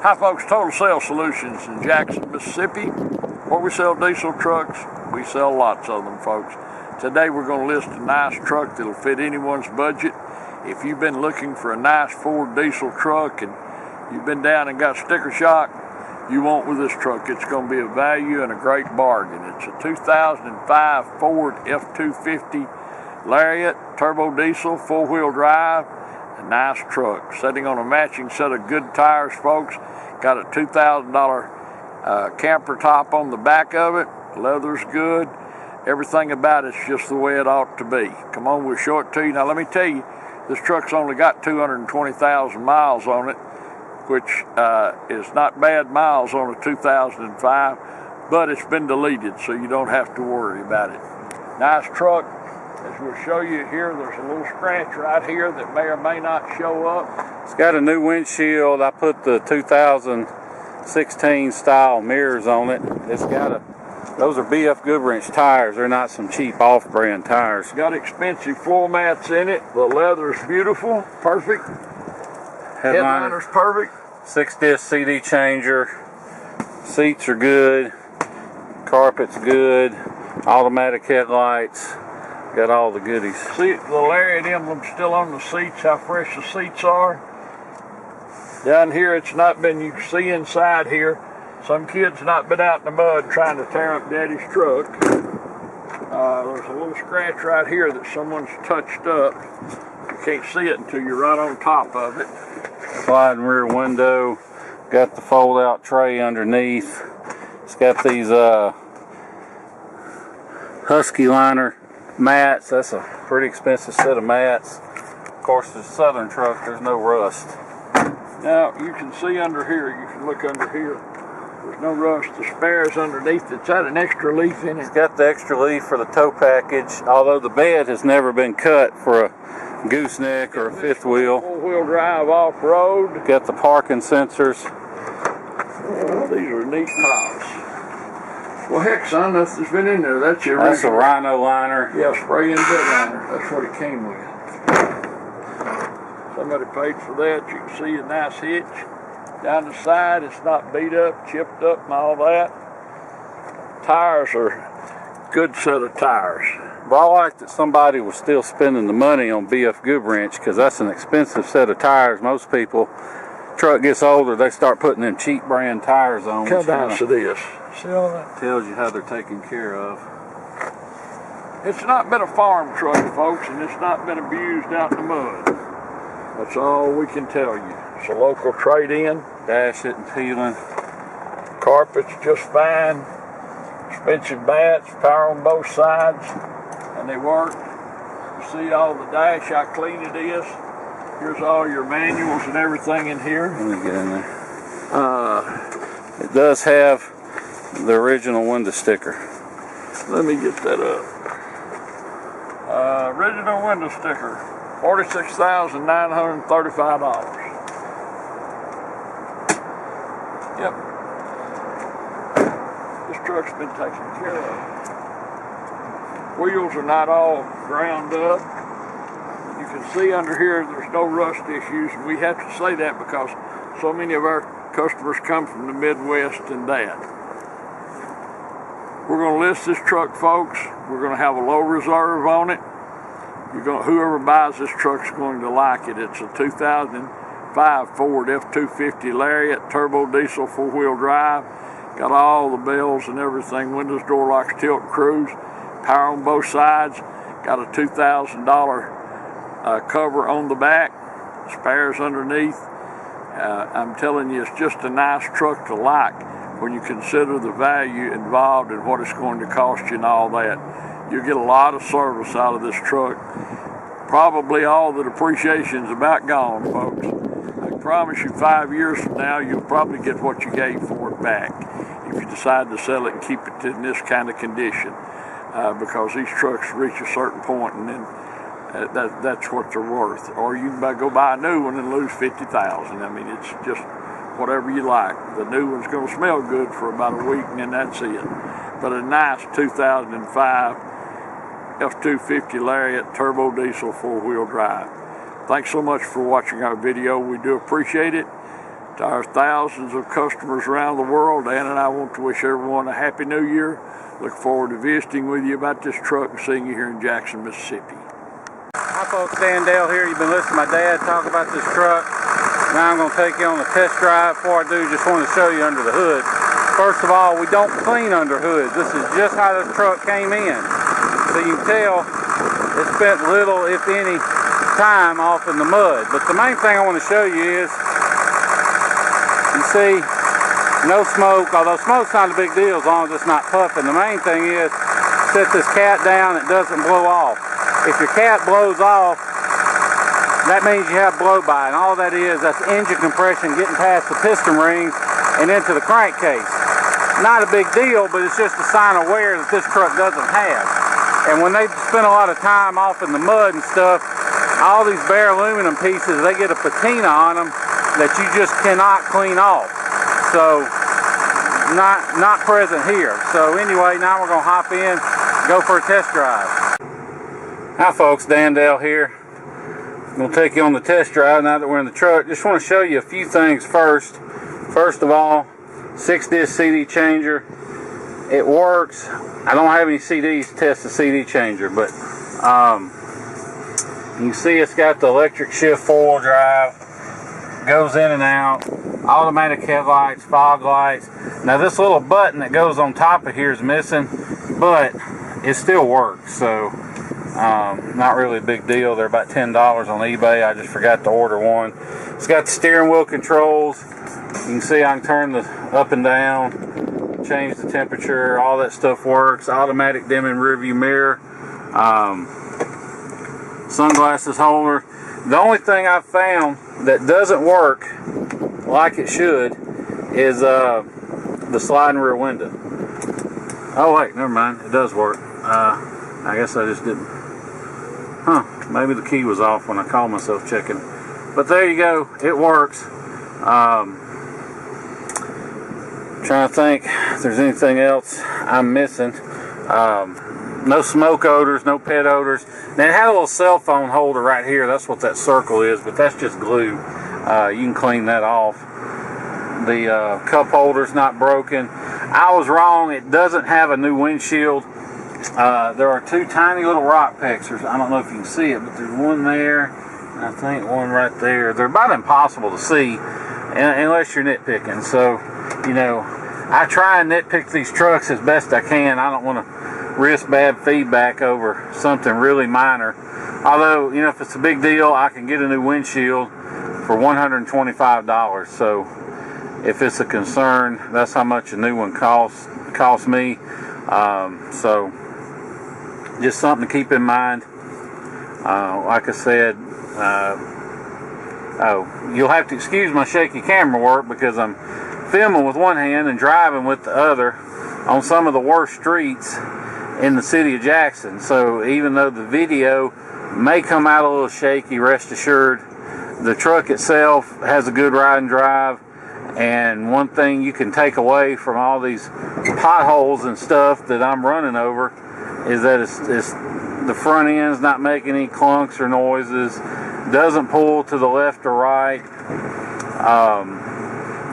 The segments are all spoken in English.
Hi folks, Total Sales Solutions in Jackson, Mississippi, where we sell diesel trucks. We sell lots of them, folks. Today we're going to list a nice truck that'll fit anyone's budget. If you've been looking for a nice Ford diesel truck and you've been down and got sticker shock, you won't with this truck. It's going to be a value and a great bargain. It's a 2005 Ford F250 Lariat turbo diesel, four-wheel drive. A nice truck, sitting on a matching set of good tires, folks. Got a $2,000 camper top on the back of it. Leather's good. Everything about it's just the way it ought to be. Come on, we'll show it to you. Now, let me tell you, this truck's only got 220,000 miles on it, which is not bad miles on a 2005, but it's been deleted, so you don't have to worry about it. Nice truck. As we'll show you here, there's a little scratch right here that may or may not show up. It's got a new windshield. I put the 2016 style mirrors on it. It's got those are BF Goodwrench tires. They're not some cheap off-brand tires. Got expensive floor mats in it. The leather's beautiful, perfect. Headliner's perfect. 6-disc CD changer. Seats are good. Carpet's good. Automatic headlights. Got all the goodies. See the Lariat emblem still on the seats, how fresh the seats are. Down here it's not been, you can see inside here, some kid's not been out in the mud trying to tear up Daddy's truck. There's a little scratch right here that someone's touched up. You can't see it until you're right on top of it. Sliding rear window. Got the fold out tray underneath. It's got these Husky liner mats. That's a pretty expensive set of mats. Of course, the Southern truck, there's no rust. Now, you can see under here, you can look under here, there's no rust. The spare's underneath. It's got an extra leaf in it. It's got the extra leaf for the tow package, although the bed has never been cut for a gooseneck or a fifth wheel. Four-wheel drive off-road. Got the parking sensors. These are neat piles. Well, heck, son, nothing's been in there. That's your That's a Rhino liner. Yeah, spray and bed liner. That's what it came with. Somebody paid for that. You can see a nice hitch. Down the side, it's not beat up, chipped up, and all that. Tires are a good set of tires. But I like that somebody was still spending the money on BF Goodwrench, because that's an expensive set of tires. Most people, truck gets older, they start putting them cheap brand tires on. How nice it is. See all that? Tells you how they're taken care of. It's not been a farm truck, folks, and it's not been abused out in the mud. That's all we can tell you. It's a local trade-in. Dash it and peeling. Carpet's just fine. Expensive mats, power on both sides, and they work. You see all the dash, how clean it is. Here's all your manuals and everything in here. Let me get in there. It does have the original window sticker. Let me get that up. Original window sticker, $46,935. Yep. This truck's been taken care of. Wheels are not all ground up. You can see under here there's no rust issues. We have to say that because so many of our customers come from the Midwest and that. We're going to list this truck, folks. We're going to have a low reserve on it. Whoever buys this truck's going to like it. It's a 2005 Ford F250 Lariat turbo diesel four-wheel drive. Got all the bells and everything. Windows, door locks, tilt, cruise. Power on both sides. Got a $2,000 cover on the back. Spares underneath. I'm telling you, it's just a nice truck to like when you consider the value involved and what it's going to cost you and all that. You'll get a lot of service out of this truck. Probably all the depreciation's about gone, folks. I promise you 5 years from now, you'll probably get what you gave for it back if you decide to sell it and keep it in this kind of condition. Because these trucks reach a certain point and then that's what they're worth. Or you can go buy a new one and lose $50,000. I mean, it's just whatever you like. The new one's going to smell good for about a week and then that's it. But a nice 2005 F250 Lariat turbo diesel four-wheel drive. Thanks so much for watching our video. We do appreciate it. To our thousands of customers around the world, Dan and I want to wish everyone a Happy New Year. Look forward to visiting with you about this truck and seeing you here in Jackson, Mississippi. Hi folks, Dan Dale here. You've been listening to my dad talk about this truck. Now I'm going to take you on a test drive. Before I do, just want to show you under the hood. First of all, we don't clean under hoods. This is just how this truck came in. So you can tell it spent little, if any, time off in the mud. But the main thing I want to show you is, you see, no smoke, although smoke's not a big deal as long as it's not puffing. The main thing is, set this cat down, it doesn't blow off. If your cat blows off, that means you have blow-by, and all that is, that's engine compression getting past the piston rings and into the crankcase. Not a big deal, but it's just a sign of wear that this truck doesn't have. And when they spend a lot of time off in the mud and stuff, all these bare aluminum pieces, they get a patina on them that you just cannot clean off. So, not present here. So anyway, now we're going to hop in, go for a test drive. Hi folks, Dan Dale here. I'm going to take you on the test drive now that we're in the truck. Just want to show you a few things first. First of all, 6-disc CD changer. It works. I don't have any CDs to test the CD changer, but you can see it's got the electric shift 4-wheel drive. Goes in and out, automatic headlights, fog lights. Now this little button that goes on top of here is missing, but it still works, so not really a big deal. They're about $10 on eBay. I just forgot to order one. It's got the steering wheel controls. You can see I can turn the up and down, change the temperature, all that stuff works. Automatic dimming rear view mirror, sunglasses holder. The only thing I've found that doesn't work like it should is the sliding rear window. Oh wait, never mind, it does work. I guess I just didn't. Maybe the key was off when I called myself checking. But there you go, it works. Trying to think if there's anything else I'm missing. No smoke odors, no pet odors. Now it had a little cell phone holder right here. That's what that circle is, but that's just glue. You can clean that off. The cup holder's not broken. I was wrong. It doesn't have a new windshield. There are two tiny little rock pecks. I don't know if you can see it, but there's one there, and I think one right there. They're about impossible to see unless you're nitpicking. So, you know, I try and nitpick these trucks as best I can. I don't want to risk bad feedback over something really minor. Although, you know, if it's a big deal, I can get a new windshield for $125. So if it's a concern, that's how much a new one costs me. So just something to keep in mind. Like I said, you'll have to excuse my shaky camera work because I'm filming with one hand and driving with the other on some of the worst streets in the city of Jackson. So even though the video may come out a little shaky, rest assured the truck itself has a good ride and drive. And one thing you can take away from all these potholes and stuff that I'm running over is that it's the front end's not making any clunks or noises, doesn't pull to the left or right,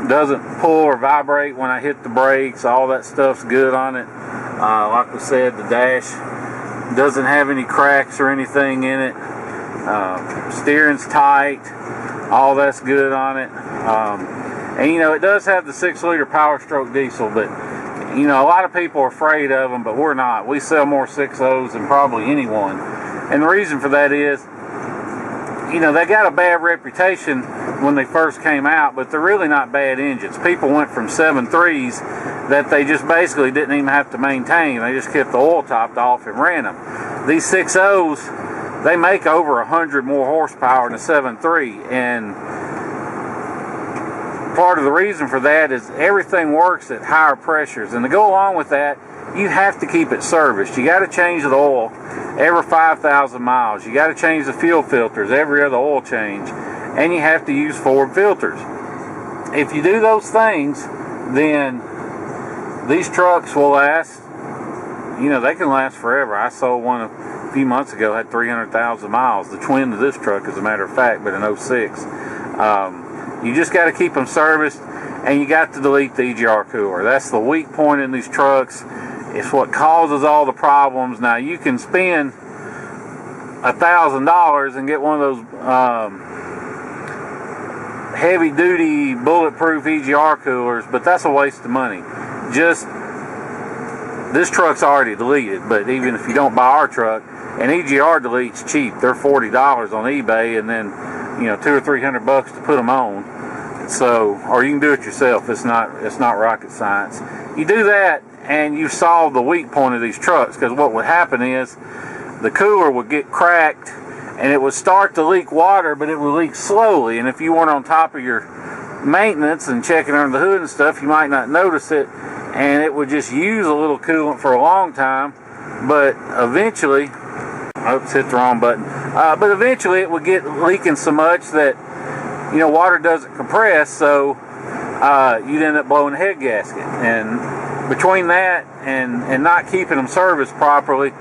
doesn't pull or vibrate when I hit the brakes. All that stuff's good on it. Like we said, the dash doesn't have any cracks or anything in it. Steering's tight. All that's good on it. And you know, it does have the 6-liter Power Stroke diesel, but you know, a lot of people are afraid of them, but we're not. We sell more 6.0s than probably anyone. And the reason for that is, you know, they got a bad reputation when they first came out, but they're really not bad engines. People went from 7.3s that they just basically didn't even have to maintain. They just kept the oil topped off and ran them. These 6.0s, they make over 100 more horsepower than a 7.3, and part of the reason for that is everything works at higher pressures, and to go along with that, you have to keep it serviced. You got to change the oil every 5,000 miles. You got to change the fuel filters every other oil change, and you have to use Ford filters. If you do those things, then these trucks will last. You know, they can last forever. I sold one a few months ago, had 300,000 miles. The twin to this truck, as a matter of fact, but an 06. You just got to keep them serviced, and you got to delete the EGR cooler. That's the weak point in these trucks. It's what causes all the problems. Now, you can spend $1,000 and get one of those heavy-duty, bulletproof EGR coolers, but that's a waste of money. This truck's already deleted, but even if you don't buy our truck, an EGR delete's cheap. They're $40 on eBay, and then $200 or $300 to put them on. So, or you can do it yourself. It's not rocket science. You do that, and you solve the weak point of these trucks. Because what would happen is the cooler would get cracked, and it would start to leak water, but it would leak slowly. And if you weren't on top of your maintenance and checking under the hood and stuff, you might not notice it, and it would just use a little coolant for a long time. But eventually, oops, hit the wrong button. But eventually, it would get leaking so much that water doesn't compress, so you'd end up blowing the head gasket. And between that and not keeping them serviced properly,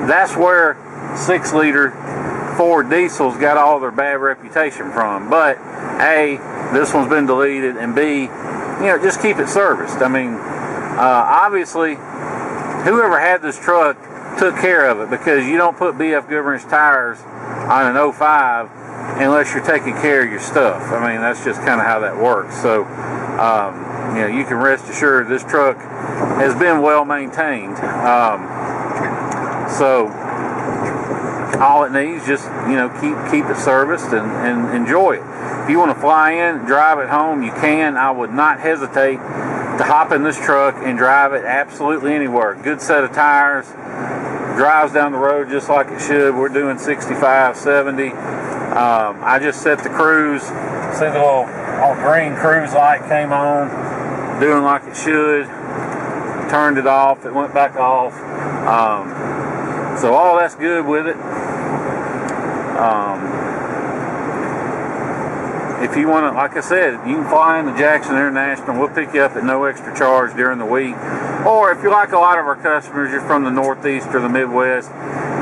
that's where 6-liter Ford diesels got all their bad reputation from. But A, this one's been deleted, and B, just keep it serviced. I mean, obviously, whoever had this truck took care of it, because you don't put BF Goodrich tires on an 05 unless you're taking care of your stuff. I mean, that's just kind of how that works. So, you can rest assured this truck has been well maintained. So, all it needs, just keep it serviced and enjoy it. If you want to fly in, drive it home, you can. I would not hesitate to hop in this truck and drive it absolutely anywhere. Good set of tires, drives down the road just like it should. We're doing 65, 70. I just set the cruise. See the little green cruise light came on, doing like it should. Turned it off. It went back off. So all that's good with it. If you want to, like I said, you can fly into Jackson International. We'll pick you up at no extra charge during the week. Or if you're like a lot of our customers, you're from the Northeast or the Midwest,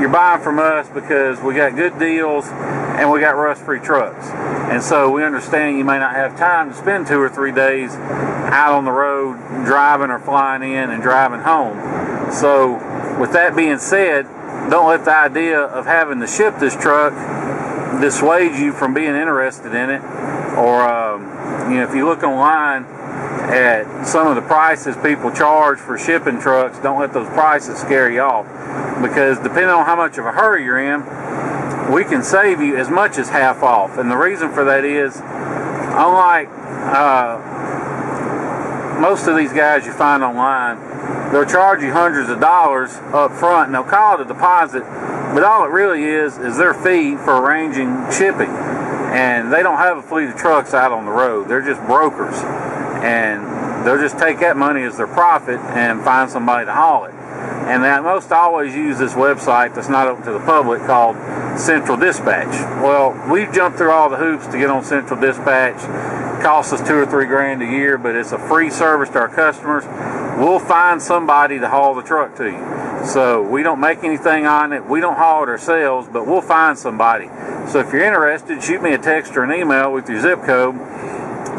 you're buying from us because we got good deals and we got rust-free trucks. And so we understand you may not have time to spend 2 or 3 days out on the road driving or flying in and driving home. So with that being said, don't let the idea of having to ship this truck dissuade you from being interested in it. Or if you look online at some of the prices people charge for shipping trucks, don't let those prices scare you off, because depending on how much of a hurry you're in, we can save you as much as half off. And the reason for that is, unlike most of these guys you find online, they'll charge you hundreds of dollars up front, and they'll call it a deposit, but all it really is their fee for arranging shipping. And they don't have a fleet of trucks out on the road. They're just brokers, and they'll just take that money as their profit and find somebody to haul it. And they most always use this website that's not open to the public called Central Dispatch. Well, we've jumped through all the hoops to get on Central Dispatch. It costs us $2 or $3 grand a year, but it's a free service to our customers. We'll find somebody to haul the truck to you. So we don't make anything on it. We don't haul it ourselves, but we'll find somebody. So if you're interested, shoot me a text or an email with your zip code,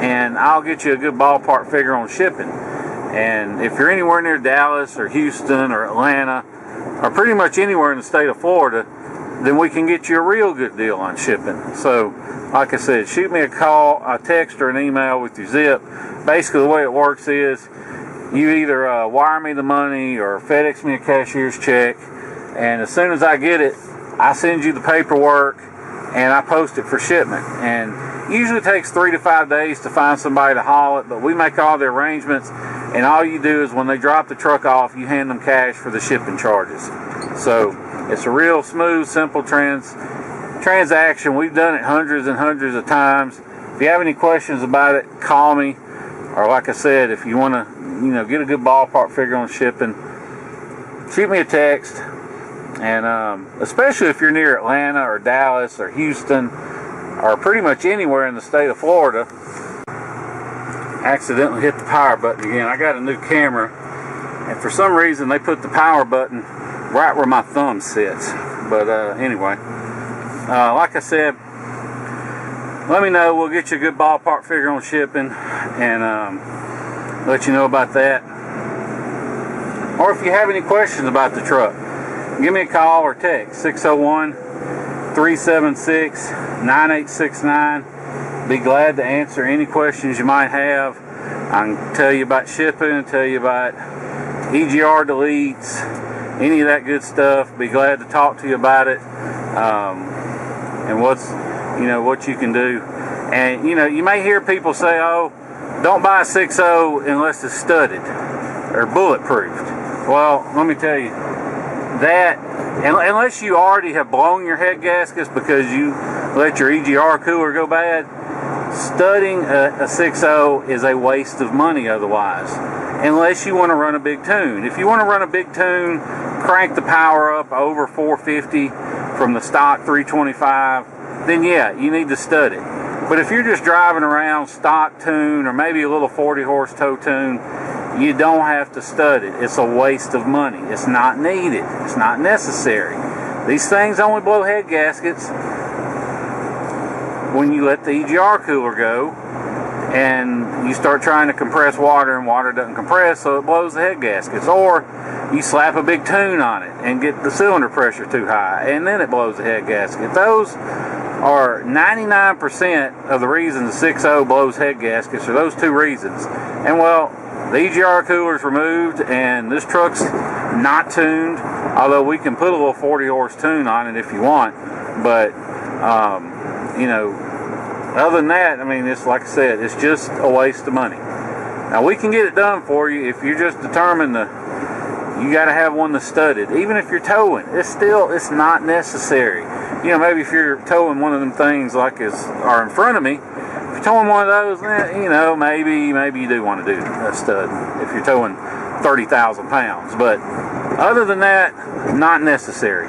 and I'll get you a good ballpark figure on shipping. And if you're anywhere near Dallas or Houston or Atlanta, or pretty much anywhere in the state of Florida, then we can get you a real good deal on shipping. So, like I said, shoot me a call, a text, or an email with your zip. Basically, the way it works is you either wire me the money or FedEx me a cashier's check, and as soon as I get it, I send you the paperwork and I post it for shipment. And usually it takes 3 to 5 days to find somebody to haul it, but we make all the arrangements, and all you do is when they drop the truck off, you hand them cash for the shipping charges. So it's a real smooth, simple transaction. We've done it hundreds and hundreds of times. If you have any questions about it, call me. Or like I said, if you want to, get a good ballpark figure on shipping, shoot me a text. And especially if you're near Atlanta or Dallas or Houston or pretty much anywhere in the state of Florida. Accidentally hit the power button again. I got a new camera, and for some reason they put the power button right where my thumb sits. But anyway, like I said, let me know. We'll get you a good ballpark figure on shipping and let you know about that. Or if you have any questions about the truck, give me a call or text 601-376-9869. Be glad to answer any questions you might have. I can tell you about shipping, tell you about EGR deletes, any of that good stuff. Be glad to talk to you about it, and what you can do. And you may hear people say, "Oh, don't buy a 6.0 unless it's studded or bulletproofed." Well, let me tell you that unless you already have blown your head gaskets because you let your EGR cooler go bad, studding a 6.0 is a waste of money otherwise, unless you want to run a big tune. If you want to run a big tune, crank the power up over 450 from the stock 325, then yeah, you need to stud it. But if you're just driving around stock tune or maybe a little 40 horse tow tune, you don't have to stud it. It's a waste of money. It's not needed. It's not necessary. These things only blow head gaskets when you let the EGR cooler go and you start trying to compress water and water doesn't compress, so it blows the head gaskets. Or you slap a big tune on it and get the cylinder pressure too high and then it blows the head gasket. Those are 99% of the reasons the 6.0 blows head gaskets are those two reasons. And well, the EGR cooler is removed and this truck's not tuned, although we can put a little 40 horse tune on it if you want. But other than that, I mean, it's like I said, it's just a waste of money. Now we can get it done for you if you're just determined you got to have one that's studded. Even if you're towing, it's not necessary. Maybe if you're towing one of them things like are in front of me, if you're towing one of those, maybe you do want to do a stud if you're towing 30,000 pounds. But other than that, not necessary.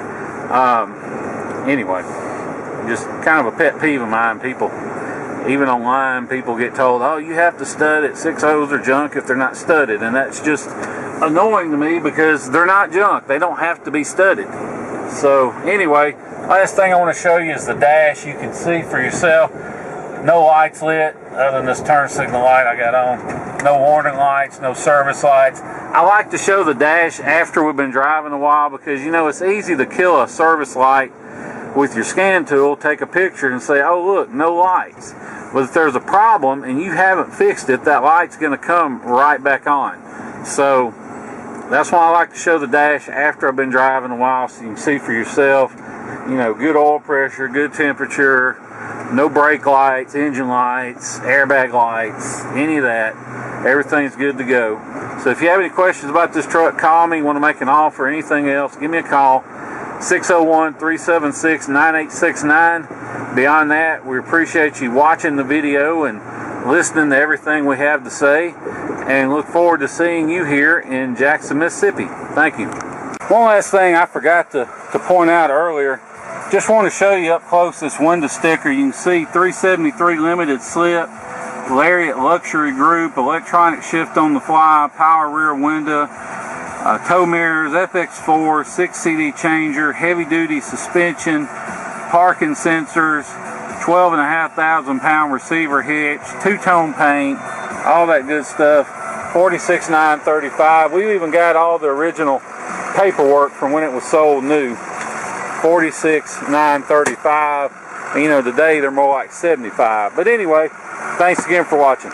Anyway, just kind of a pet peeve of mine. People, even online, people get told, "Oh, you have to stud it. 6.0s are junk if they're not studded," and that's just annoying to me because they're not junk. They don't have to be studded. So anyway, last thing I want to show you is the dash. You can see for yourself. No lights lit other than this turn signal light I got on. No warning lights, no service lights. I like to show the dash after we've been driving a while because it's easy to kill a service light with your scan tool, take a picture and say, "Oh look, no lights." But if there's a problem and you haven't fixed it, that light's going to come right back on. So that's why I like to show the dash after I've been driving a while so you can see for yourself, good oil pressure, good temperature, no brake lights, engine lights, airbag lights, any of that. Everything's good to go. So if you have any questions about this truck, call me. Want to make an offer or anything else, give me a call. 601-376-9869. Beyond that, we appreciate you watching the video and listening to everything we have to say, and look forward to seeing you here in Jackson, Mississippi. Thank you. One last thing I forgot to point out earlier. Just want to show you up close this window sticker. You can see 373 limited slip, Lariat luxury group, electronic shift on the fly, power rear window, tow mirrors, FX4, 6 CD changer, heavy duty suspension, parking sensors, 12,500 pound receiver hitch, two-tone paint, all that good stuff. $46,935. We even got all the original paperwork from when it was sold new. $46,935. Today they're more like $75. But anyway, thanks again for watching.